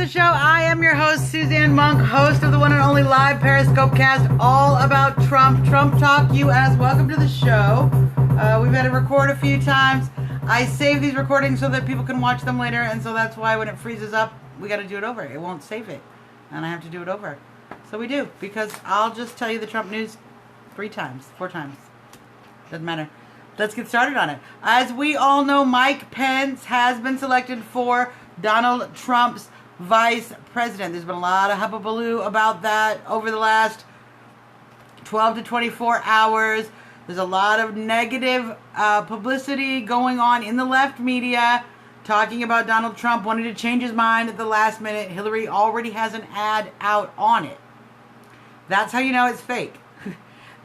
the show. I am your host, Suzanne Monk, host of the one and only live Periscope cast all about Trump. Trump Talk US. Welcome to the show. We've had to record a few times. I save these recordings so that people can watch them later, and so that's why when it freezes up, we got to do it over. It won't save it, and I have to do it over. So we do, because I'll just tell you the Trump news 4 times. Doesn't matter. Let's get started on it. As we all know, Mike Pence has been selected for Donald Trump's vice president. There's been a lot of hubbubaloo about that over the last 12 to 24 hours. There's a lot of negative publicity going on in the left media talking about Donald Trump wanting to change his mind at the last minute. Hillary already has an ad out on it. That's how you know it's fake.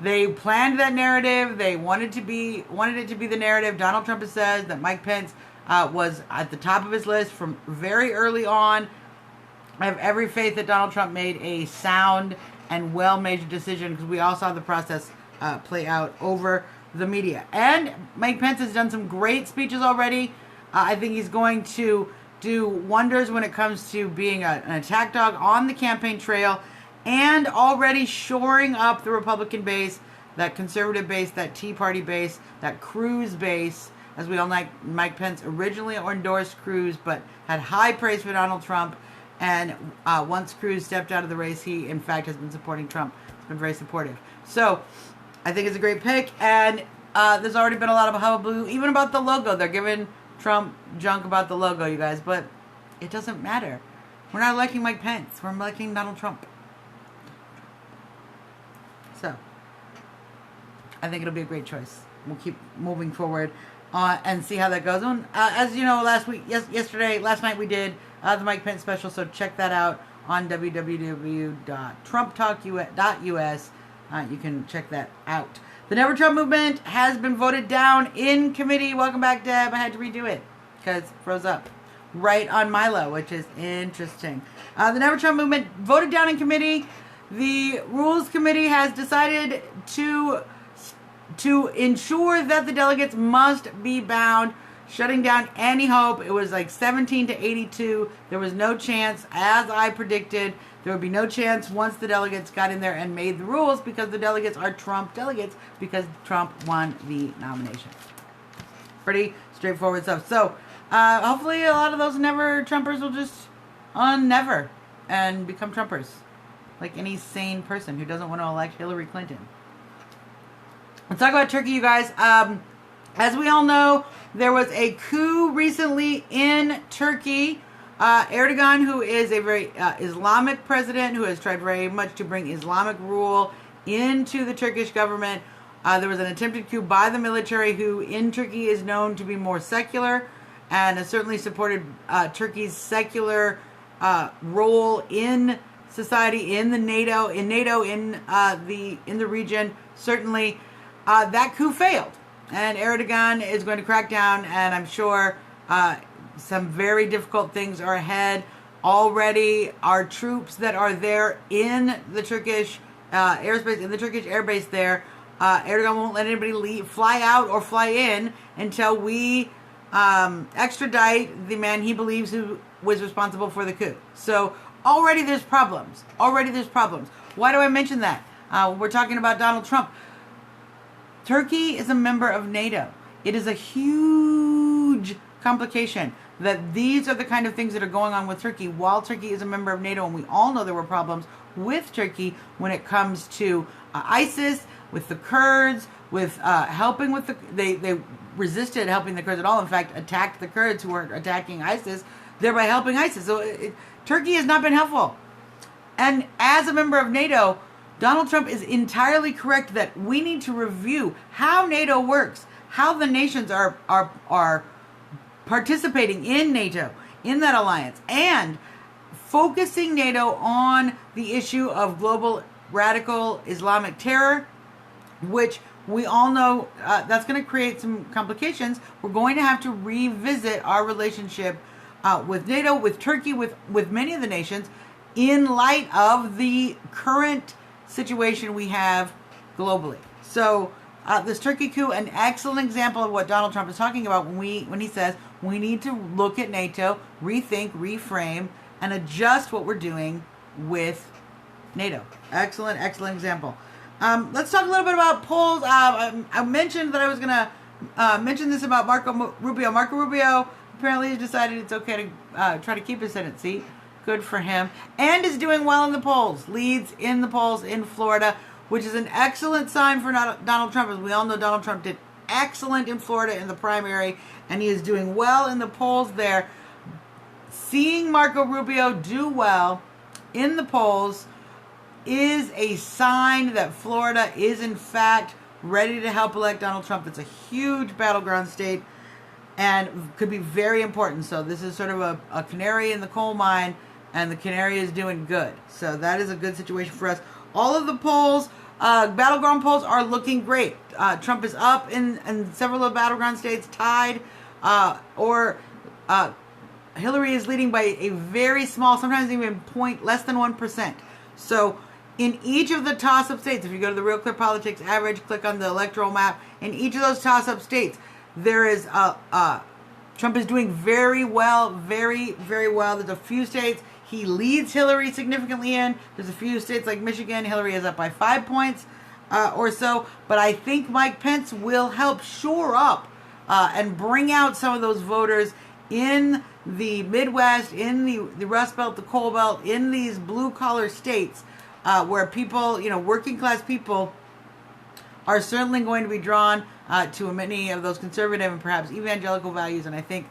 They planned that narrative. They wanted it to be the narrative. Donald Trump has said that Mike Pence was at the top of his list from very early on. I have every faith that Donald Trump made a sound and well-measured decision, because we all saw the process play out over the media. And Mike Pence has done some great speeches already. I think he's going to do wonders when it comes to being an attack dog on the campaign trail, and already shoring up the Republican base, that conservative base, that Tea Party base, that Cruz base. As we all know, Mike Pence originally endorsed Cruz, but had high praise for Donald Trump. And once Cruz stepped out of the race, he, in fact, has been supporting Trump. He's been very supportive. So, I think it's a great pick. And there's already been a lot of hullabaloo, even about the logo. They're giving Trump junk about the logo, you guys. But it doesn't matter. We're not electing Mike Pence. We're electing Donald Trump. So, I think it'll be a great choice. We'll keep moving forward and see how that goes. As you know, last night we did the Mike Pence special, so check that out on www.trumptalk.us. You can check that out. The NeverTrump movement has been voted down in committee. Welcome back, Deb. I had to redo it because it froze up right on Milo, which is interesting. The NeverTrump movement voted down in committee. The Rules Committee has decided to ensure that the delegates must be bound, shutting down any hope. It was like 17 to 82. There was no chance, as I predicted, there would be no chance once the delegates got in there and made the rules, because the delegates are Trump delegates, because Trump won the nomination. Pretty straightforward stuff. So, hopefully a lot of those never-Trumpers will just unnever and become Trumpers. Like any sane person who doesn't want to elect Hillary Clinton. Let's talk about Turkey, you guys. As we all know, there was a coup recently in Turkey. Erdogan, who is a very Islamic president, who has tried very much to bring Islamic rule into the Turkish government. There was an attempted coup by the military, who in Turkey is known to be more secular, and has certainly supported Turkey's secular role in society, in NATO, in the region. Certainly, that coup failed, and Erdogan is going to crack down, and I'm sure some very difficult things are ahead. Already, our troops that are there in the Turkish airspace, in the Turkish airbase there, Erdogan won't let anybody fly out or fly in until we extradite the man he believes who was responsible for the coup. So already there's problems. Why do I mention that? We're talking about Donald Trump. Turkey is a member of NATO. It is a huge complication that these are the kind of things that are going on with Turkey while Turkey is a member of NATO. And we all know there were problems with Turkey when it comes to ISIS, with the Kurds, with helping with they resisted helping the Kurds at all. In fact, attacked the Kurds who were attacking ISIS, thereby helping ISIS. So Turkey has not been helpful. And as a member of NATO, Donald Trump is entirely correct that we need to review how NATO works, how the nations are participating in NATO, in that alliance, and focusing NATO on the issue of global radical Islamic terror, which we all know that's going to create some complications. We're going to have to revisit our relationship with NATO, with Turkey, with many of the nations, in light of the current situation we have globally. So this Turkey coup, an excellent example of what Donald Trump is talking about when he says we need to look at NATO, rethink, reframe, and adjust what we're doing with NATO. Excellent, excellent example. Let's talk a little bit about polls. I mentioned that I was going to mention this about Marco Rubio. Marco Rubio apparently has decided it's okay to try to keep his Senate seat. Good for him. And is doing well in the polls. Leads in the polls in Florida, which is an excellent sign for Donald Trump. As we all know, Donald Trump did excellent in Florida in the primary, and he is doing well in the polls there. Seeing Marco Rubio do well in the polls is a sign that Florida is in fact ready to help elect Donald Trump. It's a huge battleground state and could be very important. So this is sort of a canary in the coal mine, and the canary is doing good. So that is a good situation for us. All of the polls, battleground polls, are looking great. Trump is up in several of the battleground states, tied, or Hillary is leading by a very small, sometimes even less than 1%. So in each of the toss-up states, if you go to the Real Clear Politics average, click on the electoral map, in each of those toss-up states, there is Trump is doing very well, very, very well. There's a few states he leads Hillary significantly in. There's a few states like Michigan, Hillary is up by 5 points or so. But I think Mike Pence will help shore up and bring out some of those voters in the Midwest, in the Rust Belt, the Coal Belt, in these blue-collar states where people, working class people are certainly going to be drawn to many of those conservative and perhaps evangelical values. And I think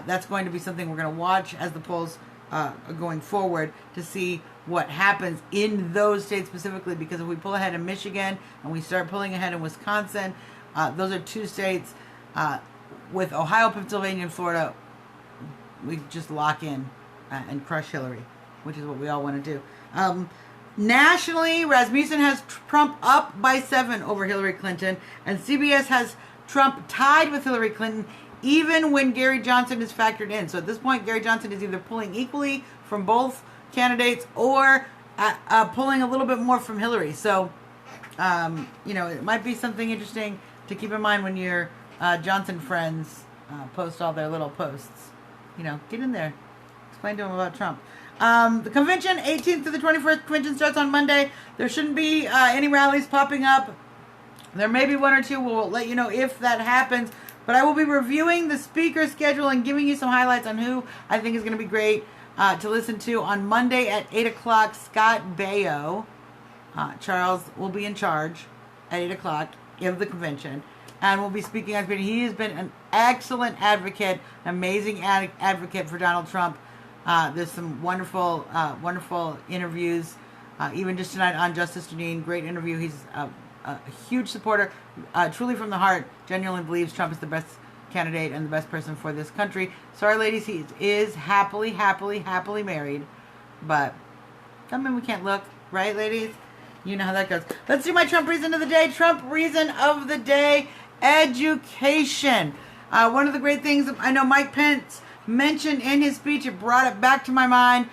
that's going to be something we're going to watch as the polls are going forward to see what happens in those states specifically. Because if we pull ahead in Michigan and we start pulling ahead in Wisconsin, those are two states with Ohio, Pennsylvania, and Florida. We just lock in and crush Hillary, which is what we all want to do. Nationally, Rasmussen has Trump up by 7 over Hillary Clinton, and CBS has Trump tied with Hillary Clinton, even when Gary Johnson is factored in. So at this point, Gary Johnson is either pulling equally from both candidates or pulling a little bit more from Hillary. So, it might be something interesting to keep in mind when your Johnson friends post all their little posts. Get in there. Explain to them about Trump. The convention, 18th to the 21st, convention starts on Monday. There shouldn't be any rallies popping up. There may be one or two. We'll let you know if that happens. But I will be reviewing the speaker schedule and giving you some highlights on who I think is going to be great to listen to on Monday at 8 o'clock. Scott Baio, Charles, will be in charge at 8 o'clock of the convention. And we'll be speaking on. He has been an excellent advocate, amazing advocate for Donald Trump. There's some wonderful, wonderful interviews. Even just tonight on Justice Janine, great interview. He's a huge supporter, truly from the heart, genuinely believes Trump is the best candidate and the best person for this country. Sorry, ladies, he is happily married. But doesn't mean we can't look, right, ladies? You know how that goes. Let's do my Trump reason of the day. Trump reason of the day, education. One of the great things I know Mike Pence mentioned in his speech, it brought it back to my mind.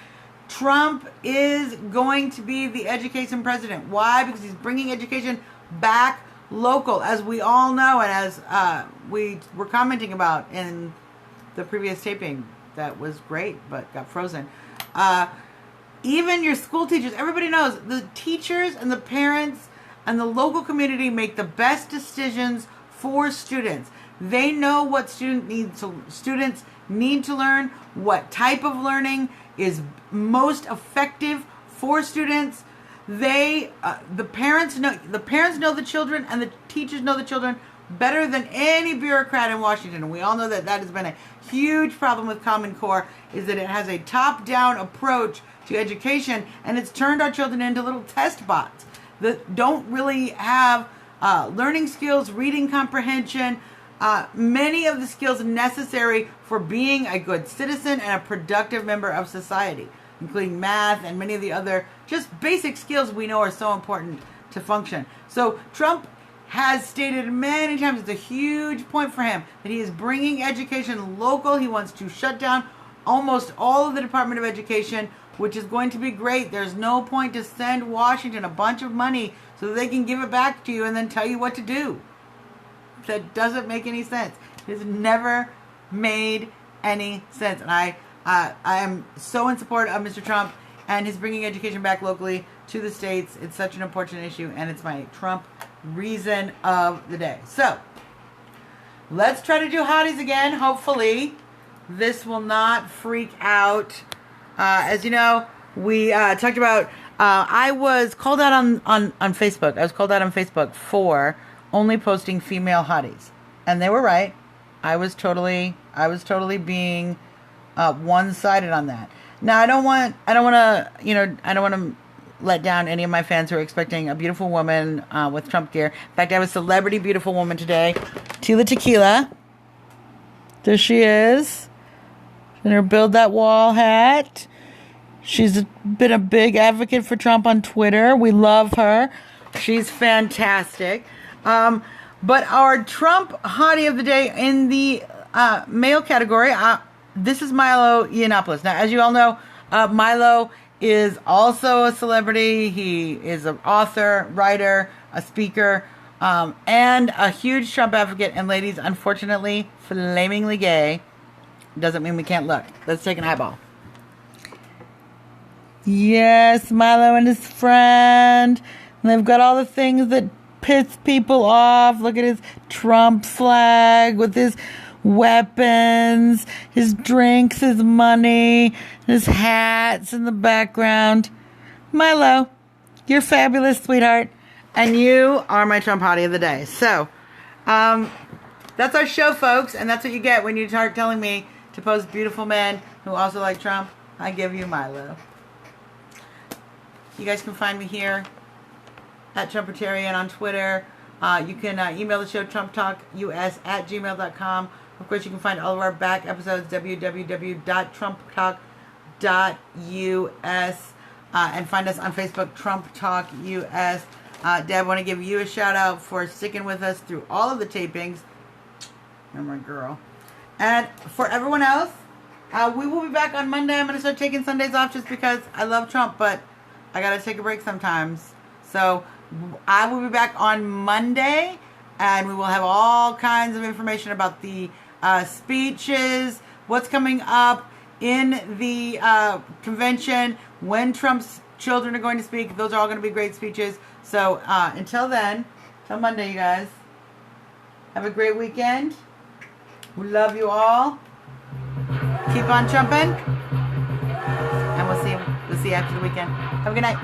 Trump is going to be the education president. Why? Because he's bringing education back local, as we all know, and as we were commenting about in the previous taping that was great but got frozen. Even your school teachers, everybody knows the teachers and the parents and the local community make the best decisions for students. They know what students need to learn, what type of learning is most effective for students. The parents know the children, and the teachers know the children better than any bureaucrat in Washington. And we all know that has been a huge problem with Common Core, is that it has a top-down approach to education, and it's turned our children into little test bots that don't really have learning skills, reading comprehension, many of the skills necessary for being a good citizen and a productive member of society, including math and many of the other just basic skills we know are so important to function. So Trump has stated many times, it's a huge point for him, that he is bringing education local. He wants to shut down almost all of the Department of Education, which is going to be great. There's no point to send Washington a bunch of money so that they can give it back to you and then tell you what to do. That doesn't make any sense. It has never made any sense. And I I am so in support of Mr. Trump and his bringing education back locally to the states. It's such an important issue, and it's my Trump reason of the day. So, let's try to do hotties again. Hopefully, this will not freak out. As you know, we talked about, I was called out on Facebook. I was called out on Facebook for only posting female hotties. And they were right. I was totally being one-sided on that. Now, I don't want to let down any of my fans who are expecting a beautiful woman with Trump gear. In fact, I have a celebrity beautiful woman today, Tila Tequila. There she is. In her Build That Wall hat. She's been a big advocate for Trump on Twitter. We love her. She's fantastic. But our Trump hottie of the day in the male category, this is Milo Yiannopoulos. Now, as you all know, Milo is also a celebrity. He is an author, writer, a speaker, and a huge Trump advocate. And ladies, unfortunately, flamingly gay. Doesn't mean we can't look. Let's take an eyeball. Yes, Milo and his friend. And they've got all the things that piss people off. Look at his Trump flag with his weapons, his drinks, his money, his hats in the background. Milo, you're fabulous, sweetheart. And you are my Trump hottie of the day. So, that's our show, folks. And that's what you get when you start telling me to post beautiful men who also like Trump. I give you Milo. You guys can find me here at Trumpertarian on Twitter. You can email the show trumptalkus@gmail.com. Of course, you can find all of our back episodes www.trumptalk.us and find us on Facebook, Trump Talk US. Deb, I want to give you a shout out for sticking with us through all of the tapings. You're my girl. And for everyone else, we will be back on Monday. I'm going to start taking Sundays off just because I love Trump, but I got to take a break sometimes. So I will be back on Monday, and we will have all kinds of information about the speeches, what's coming up in the convention, when Trump's children are going to speak. Those are all going to be great speeches. So until then, till Monday, you guys, have a great weekend. We love you all. Keep on trumping. And we'll see you after the weekend. Have a good night.